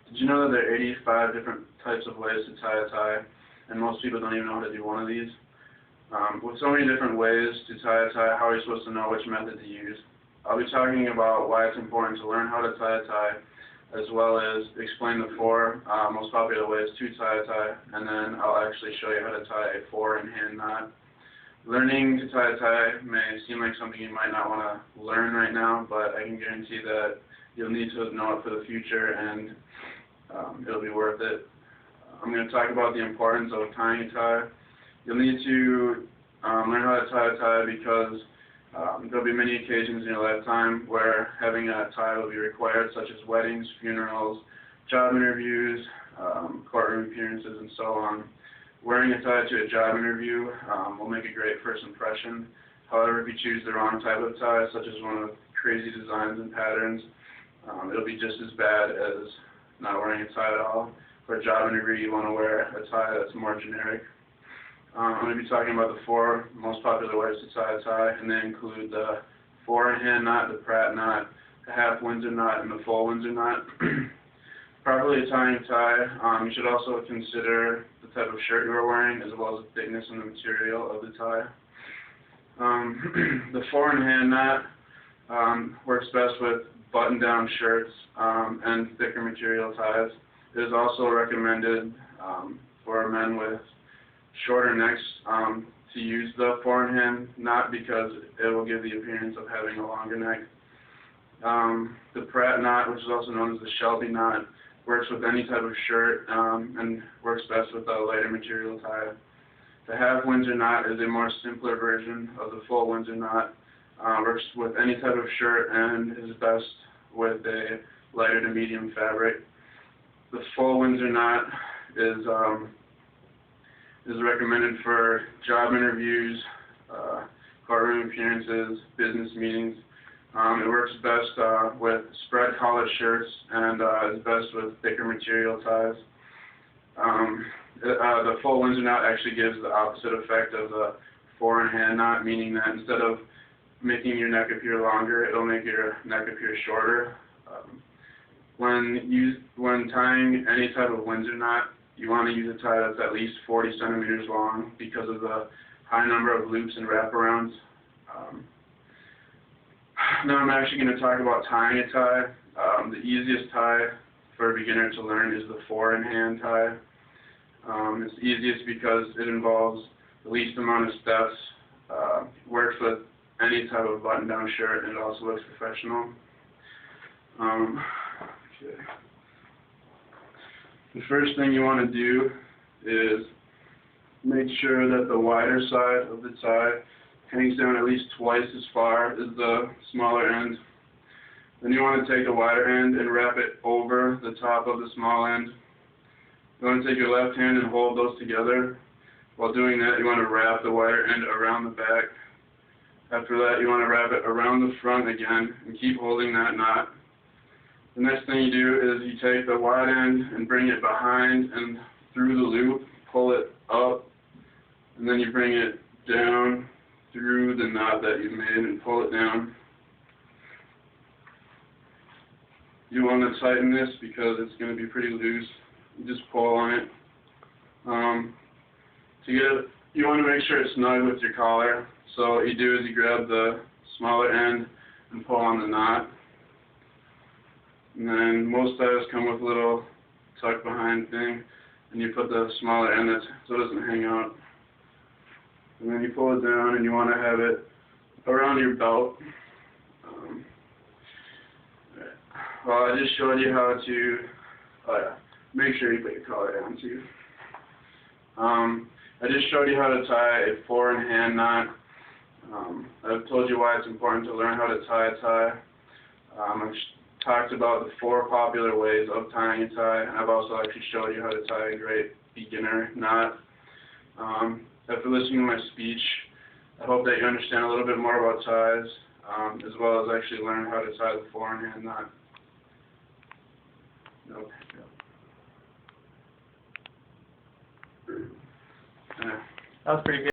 Did you know that there are 85 different types of ways to tie a tie, and most people don't even know how to do one of these? With so many different ways to tie a tie, how are you supposed to know which method to use? I'll be talking about why it's important to learn how to tie a tie, as well as explain the four most popular ways to tie a tie, and then I'll actually show you how to tie a four-in-hand knot. Learning to tie a tie may seem like something you might not want to learn right now, but I can guarantee that you'll need to know it for the future, and it'll be worth it. I'm going to talk about the importance of tying a tie. You'll need to learn how to tie a tie because there'll be many occasions in your lifetime where having a tie will be required, such as weddings, funerals, job interviews, courtroom appearances, and so on. Wearing a tie to a job interview will make a great first impression. However, if you choose the wrong type of tie, such as one with crazy designs and patterns, it'll be just as bad as not wearing a tie at all. For a job interview, you want to wear a tie that's more generic. I'm going to be talking about the four most popular ways to tie a tie, and they include the four-in-hand knot, the Pratt knot, the half Windsor knot, and the full Windsor knot. Properly tying a tie, you should also consider the type of shirt you are wearing, as well as the thickness and the material of the tie. The four-in-hand knot works best with button-down shirts and thicker material ties. It is also recommended for men with shorter necks to use the four-in-hand knot because it will give the appearance of having a longer neck. The Pratt knot, which is also known as the Shelby knot, works with any type of shirt and works best with a lighter material tie. The half Windsor knot is a more simpler version of the full Windsor knot. Works with any type of shirt and is best with a lighter to medium fabric. The full Windsor knot is recommended for job interviews, courtroom appearances, business meetings. It works best with spread collar shirts and is best with thicker material ties. The full Windsor knot actually gives the opposite effect of the four-in-hand knot, meaning that instead of making your neck appear longer, it'll make your neck appear shorter. When tying any type of Windsor knot, you want to use a tie that's at least 40 centimeters long because of the high number of loops and wraparounds. Now I'm actually going to talk about tying a tie. The easiest tie for a beginner to learn is the four-in-hand tie. It's the easiest because it involves the least amount of steps, works with any type of button-down shirt, and it also looks professional. Okay. The first thing you want to do is make sure that the wider side of the tie hangs down at least twice as far as the smaller end. Then you want to take the wider end and wrap it over the top of the small end. You want to take your left hand and hold those together. While doing that, you want to wrap the wider end around the back. After that, you want to wrap it around the front again and keep holding that knot. The next thing you do is you take the wide end and bring it behind and through the loop, pull it up, and then you bring it down through the knot that you've made and pull it down. You want to tighten this because it's going to be pretty loose. You just pull on it. You want to make sure it's snug with your collar. So what you do is you grab the smaller end and pull on the knot. And then most ties come with a little tuck behind thing, and you put the smaller end so it doesn't hang out. And then you pull it down, and you want to have it around your belt. Well, I just showed you how to make sure you put your collar down too. I just showed you how to tie a four-in-hand knot. I've told you why it's important to learn how to tie a tie. I've talked about the four popular ways of tying a tie, and I've also actually showed you how to tie a great beginner knot. After listening to my speech, I hope that you understand a little bit more about ties, as well as actually learn how to tie the four-in-hand knot. Nope. That was pretty good.